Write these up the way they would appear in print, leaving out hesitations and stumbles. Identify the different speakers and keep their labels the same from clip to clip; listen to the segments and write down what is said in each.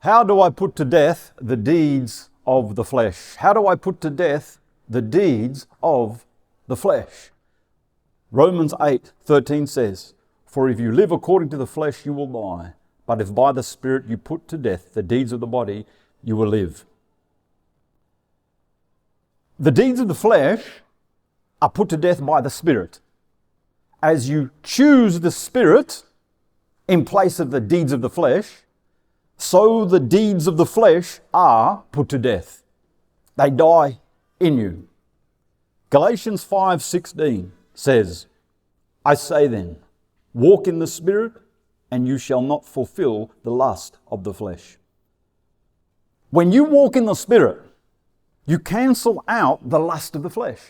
Speaker 1: How do I put to death the deeds of the flesh? How do I put to death the deeds of the flesh? Romans 8:13 says, "For if you live according to the flesh, you will die. But if by the Spirit you put to death the deeds of the body, you will live." The deeds of the flesh are put to death by the Spirit. As you choose the Spirit in place of the deeds of the flesh, so the deeds of the flesh are put to death. They die in you. Galatians 5:16 says, "I say then, walk in the Spirit, and you shall not fulfill the lust of the flesh." When you walk in the Spirit, you cancel out the lust of the flesh.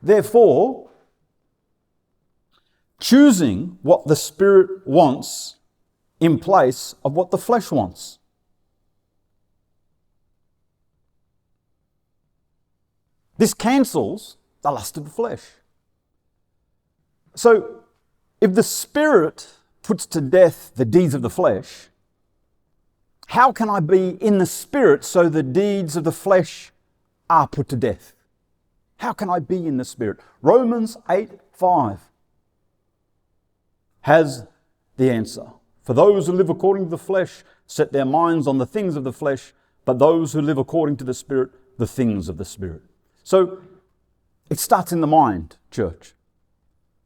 Speaker 1: Therefore, choosing what the Spirit wants in place of what the flesh wants. This cancels the lust of the flesh. So, if the Spirit puts to death the deeds of the flesh, how can I be in the Spirit so the deeds of the flesh are put to death? How can I be in the Spirit? Romans 8:5 has the answer. "For those who live according to the flesh set their minds on the things of the flesh, but those who live according to the Spirit, the things of the Spirit." So it starts in the mind, church.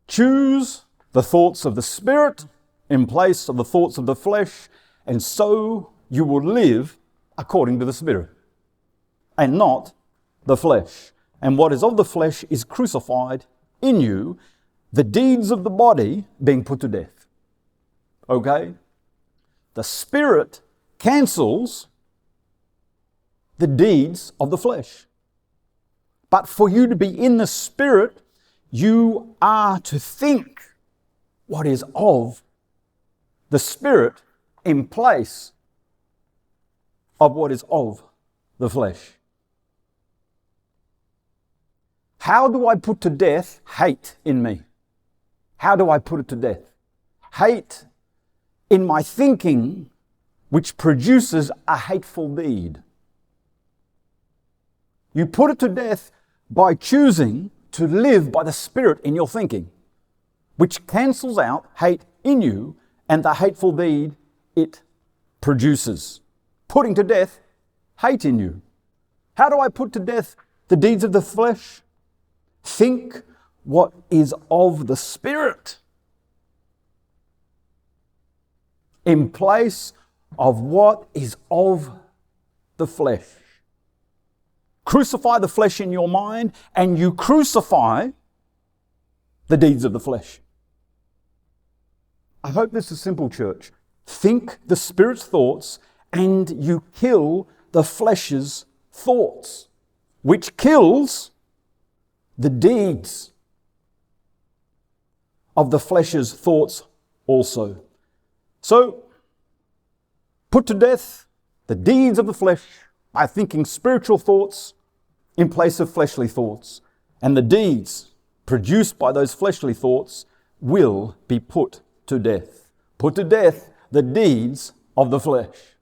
Speaker 1: Choose the thoughts of the Spirit in place of the thoughts of the flesh, and so you will live according to the Spirit and not the flesh. And what is of the flesh is crucified in you, the deeds of the body being put to death. Okay? The Spirit cancels the deeds of the flesh. But for you to be in the Spirit, you are to think what is of the Spirit in place of what is of the flesh. How do I put to death hate in me? How do I put it to death? Hate in my thinking, which produces a hateful deed. You put it to death by choosing to live by the Spirit in your thinking, which cancels out hate in you and the hateful deed it produces. Putting to death hate in you. How do I put to death the deeds of the flesh? Think what is of the Spirit in place of what is of the flesh. Crucify the flesh in your mind, and you crucify the deeds of the flesh. I hope this is simple, church. Think the Spirit's thoughts, and you kill the flesh's thoughts, which kills the deeds of the flesh's thoughts also. So, put to death the deeds of the flesh by thinking spiritual thoughts in place of fleshly thoughts. And the deeds produced by those fleshly thoughts will be put to death. Put to death the deeds of the flesh.